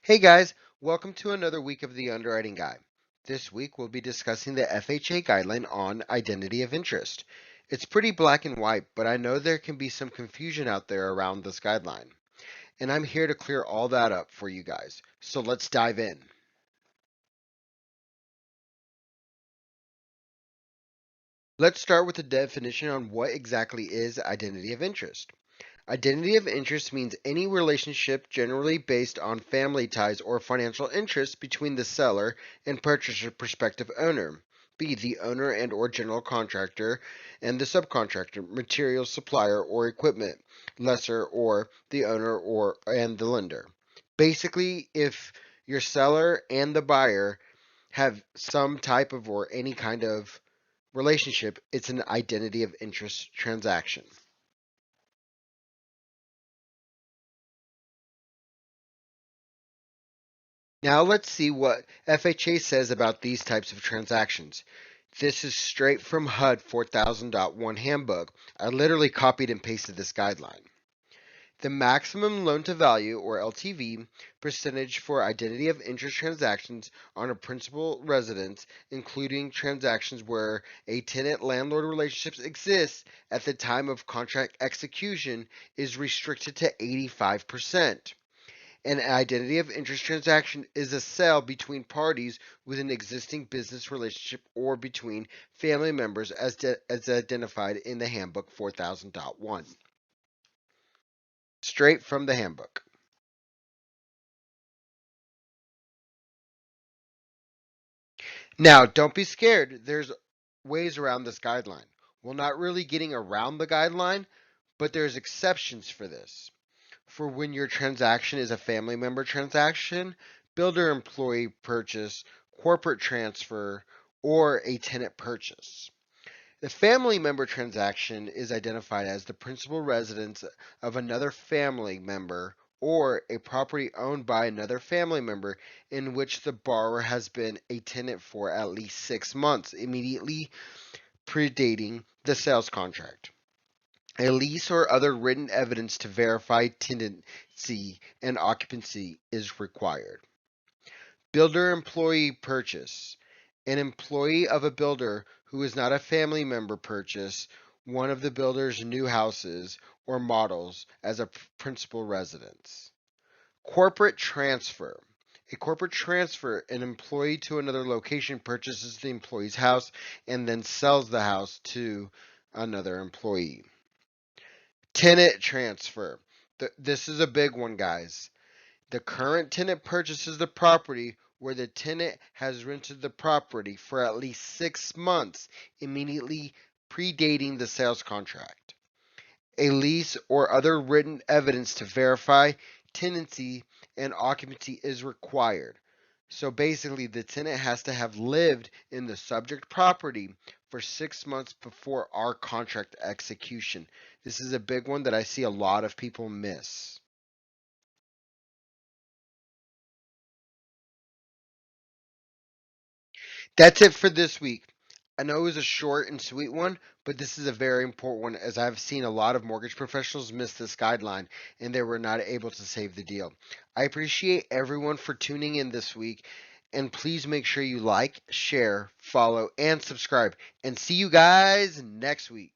Hey guys, welcome to another week of the Underwriting Guide. This week we'll be discussing the FHA guideline on identity of interest. It's pretty black and white, but I know there can be some confusion out there around this guideline. And I'm here to clear all that up for you guys. So let's dive in. Let's start with a definition on what exactly is identity of interest. Identity of interest means any relationship generally based on family ties or financial interests between the seller and purchaser prospective owner, be the owner and or general contractor and the subcontractor, material supplier or equipment lessor or the owner or and the lender. Basically, if your seller and the buyer have some type of or any kind of relationship, it's an identity of interest transaction. Now let's see what FHA says about these types of transactions. This is straight from HUD 4000.1 handbook. I literally copied and pasted this guideline. The maximum loan to value or LTV percentage for identity of interest transactions on a principal residence, including transactions where a tenant landlord relationship exists at the time of contract execution, is restricted to 85%. An identity of interest transaction is a sale between parties with an existing business relationship or between family members as identified in the handbook 4000.1. Straight from the handbook. Now, don't be scared. There's ways around this guideline. Well, not really getting around the guideline, but there's exceptions for this. For when your transaction is a family member transaction, builder employee purchase, corporate transfer, or a tenant purchase. The family member transaction is identified as the principal residence of another family member or a property owned by another family member in which the borrower has been a tenant for at least 6 months immediately predating the sales contract. A lease or other written evidence to verify tenancy and occupancy is required. Builder employee purchase. An employee of a builder who is not a family member purchase one of the builder's new houses or models as a principal residence. Corporate transfer. A corporate transfer, an employee to another location purchases the employee's house and then sells the house to another employee. Tenant transfer. This is a big one, guys. The current tenant purchases the property where the tenant has rented the property for at least 6 months immediately predating the sales contract. A lease or other written evidence to verify tenancy and occupancy is required. So basically, the tenant has to have lived in the subject property for 6 months before our contract execution. This is a big one that I see a lot of people miss. That's it for this week. I know it was a short and sweet one, but this is a very important one as I've seen a lot of mortgage professionals miss this guideline and they were not able to save the deal. I appreciate everyone for tuning in this week and please make sure you like, share, follow, and subscribe. And see you guys next week.